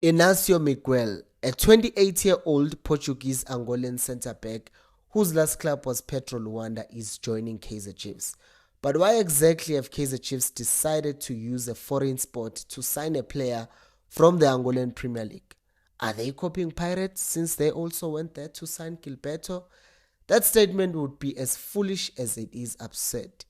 Inacio Miguel, a 28-year-old Portuguese Angolan centre-back whose last club was Petro Luanda, is joining Kaizer Chiefs. But why exactly have Kaizer Chiefs decided to use a foreign sport to sign a player from the Angolan Premier League? Are they copying Pirates since they also went there to sign Gilberto? That statement would be as foolish as it is absurd.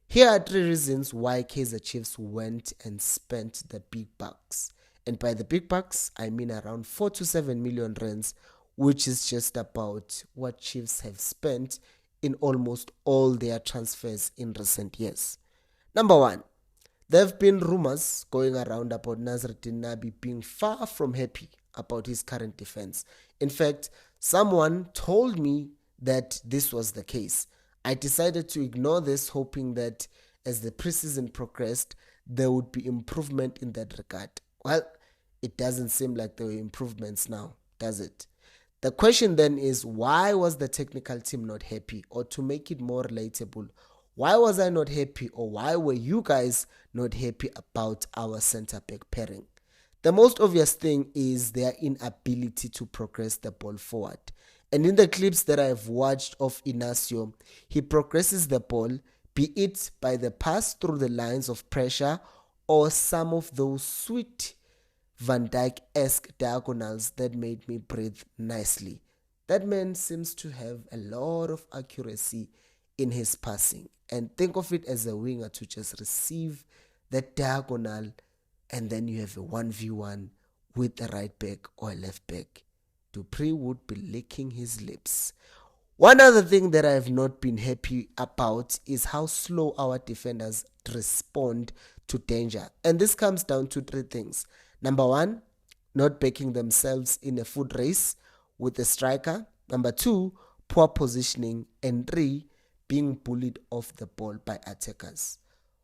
Here are 3 reasons why Kaizer Chiefs went and spent the big bucks. And by the big bucks, I mean around 4 to 7 million rands, which is just about what Chiefs have spent in almost all their transfers in recent years. Number 1, there have been rumors going around about Nasruddin Nabi being far from happy about his current defense. In fact, someone told me that this was the case. I decided to ignore this, hoping that as the preseason progressed, there would be improvement in that regard. Well, it doesn't seem like there were improvements now, does it? The question then is, why was the technical team not happy? Or to make it more relatable, why was I not happy, or why were you guys not happy about our centre-back pairing? The most obvious thing is their inability to progress the ball forward. And in the clips that I've watched of Inacio, he progresses the ball, be it by the pass through the lines of pressure or some of those sweet Van Dijk-esque diagonals that made me breathe nicely. That man seems to have a lot of accuracy in his passing. And think of it as a winger to just receive that diagonal, and then you have a 1v1 with a right back or a left back. Dupree would be licking his lips. One other thing that I have not been happy about is how slow our defenders respond to danger. And this comes down to 3 things. Number 1, not backing themselves in a foot race with a striker. Number 2, poor positioning. And 3, being bullied off the ball by attackers.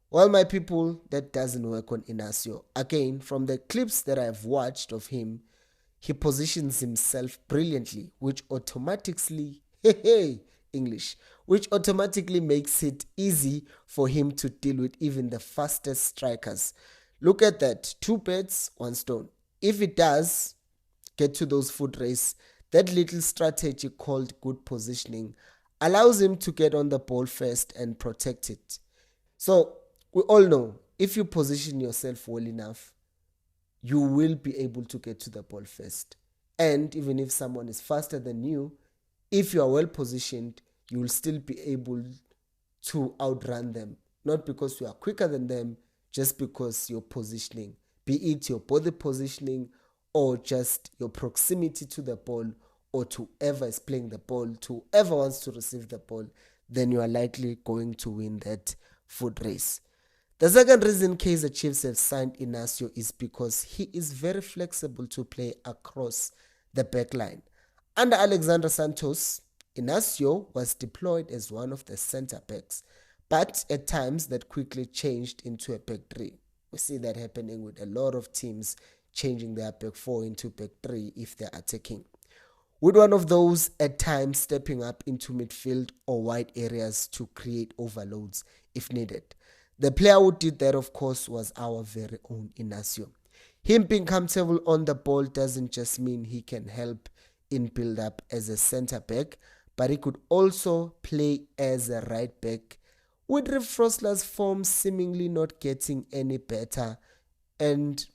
Well, my people, that doesn't work on Inacio. Again, from the clips that I've watched of him, he positions himself brilliantly, which automatically, which automatically makes it easy for him to deal with even the fastest strikers. Look at that, 2 birds, 1 stone. If it does get to those foot race, that little strategy called good positioning allows him to get on the ball first and protect it. So we all know, if you position yourself well enough, you will be able to get to the ball first. And even if someone is faster than you, if you are well positioned, you will still be able to outrun them. Not because you are quicker than them, just because your positioning, be it your body positioning or just your proximity to the ball, or to whoever is playing the ball, to whoever wants to receive the ball, then you are likely going to win that foot race. The second reason Kaizer Chiefs have signed Inacio is because he is very flexible to play across the back line. Under Alexander Santos, Inacio was deployed as one of the centre backs, but at times that quickly changed into a back 3. We see that happening with a lot of teams changing their back 4 into back 3 if they're attacking, with one of those at times stepping up into midfield or wide areas to create overloads if needed. The player who did that, of course, was our very own Inacio. Him being comfortable on the ball doesn't just mean he can help in build-up as a centre-back, but he could also play as a right-back, with Riff Frostler's form seemingly not getting any better, and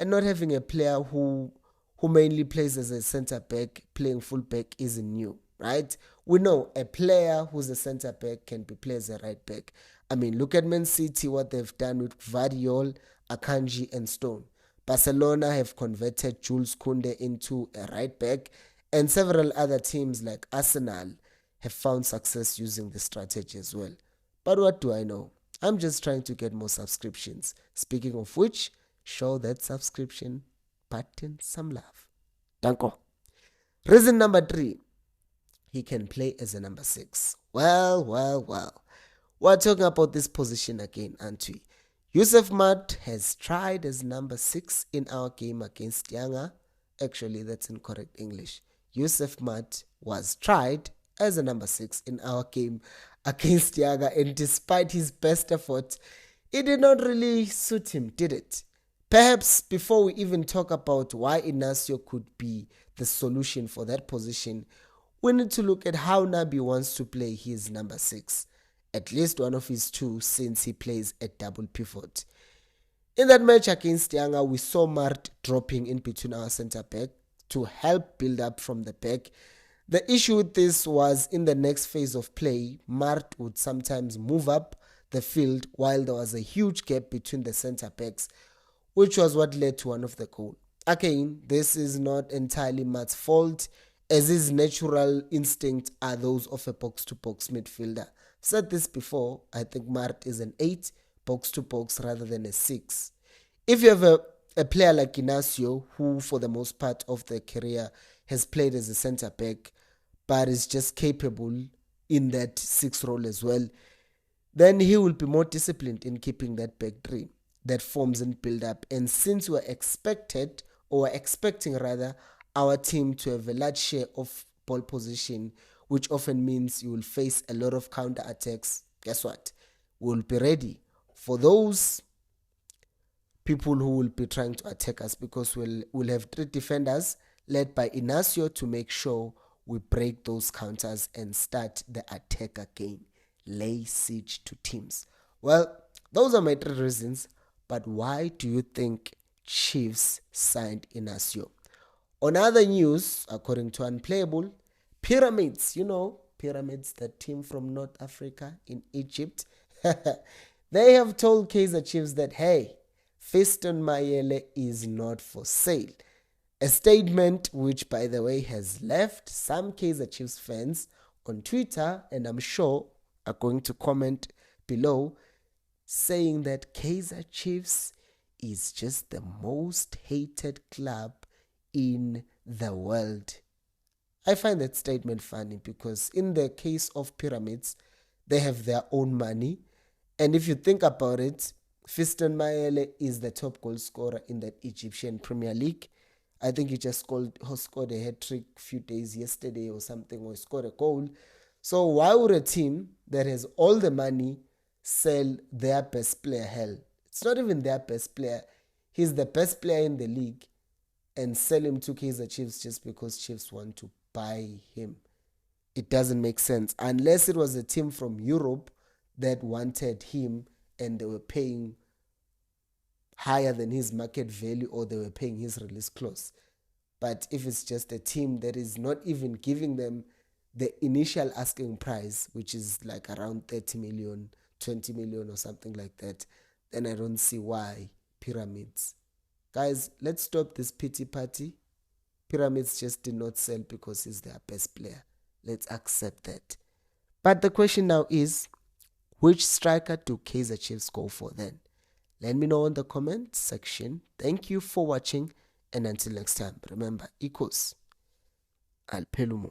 not having a player who mainly plays as a centre-back playing full-back isn't new, right? We know a player who's a centre-back can be played as a right-back. I mean, look at Man City, what they've done with Vardiol, Akanji, and Stone. Barcelona have converted Jules Kounde into a right back, and several other teams like Arsenal have found success using this strategy as well. But what do I know? I'm just trying to get more subscriptions. Speaking of which, show that subscription button some love. Danko. Reason number 3, he can play as a number 6. Well. We're talking about this position again, aren't we? Yusuf Mat has tried as number 6 in our game against Yanga. Actually, that's incorrect English. Yusuf Mat was tried as a number 6 in our game against Yanga, and despite his best effort, it did not really suit him, did it? Perhaps before we even talk about why Inacio could be the solution for that position, we need to look at how Nabi wants to play his number 6, at least one of his two, since he plays a double pivot. In that match against Yanga, we saw Mart dropping in between our centre back to help build up from the back. The issue with this was in the next phase of play, Mart would sometimes move up the field while there was a huge gap between the centre backs, which was what led to one of the goals. Again, this is not entirely Mart's fault, as his natural instincts are those of a box-to-box midfielder. I've said this before, I think Mart is an 8 box-to-box rather than a 6. If you have a player like Inacio, who for the most part of their career has played as a centre back, but is just capable in that 6 role as well, then he will be more disciplined in keeping that back three that forms and build up. And since we're expecting our team to have a large share of ball position, which often means you will face a lot of counter attacks, guess what? We'll be ready for those people who will be trying to attack us, because we'll have 3 defenders led by Inacio to make sure we break those counters and start the attack again, lay siege to teams. Well, those are my 3 reasons, but why do you think Chiefs signed Inacio? On other news, according to Unplayable, Pyramids, Pyramids, the team from North Africa in Egypt, they have told Kaizer Chiefs that, hey, Fiston Mayele is not for sale. A statement which, by the way, has left some Kaizer Chiefs fans on Twitter, and I'm sure are going to comment below, saying that Kaizer Chiefs is just the most hated club in the world. I find that statement funny, because in the case of Pyramids, they have their own money. And if you think about it, Fiston Mayele is the top goal scorer in the Egyptian Premier League. I think he just scored a hat-trick a few days yesterday or something, or scored a goal. So why would a team that has all the money sell their best player? Hell, it's not even their best player. He's the best player in the league, and sell him to Kaizer Chiefs just because Chiefs want to buy him. It doesn't make sense, unless it was a team from Europe that wanted him and they were paying higher than his market value, or they were paying his release clause. But if it's just a team that is not even giving them the initial asking price, which is like around 30 million, 20 million or something like that, then I don't see why Pyramids. Guys, let's stop this pity party. Pyramids just did not sell because he's their best player. Let's accept that. But the question now is, which striker do Kaizer Chiefs go for then? Let me know in the comment section. Thank you for watching, and until next time, remember, equals Alpelumoy.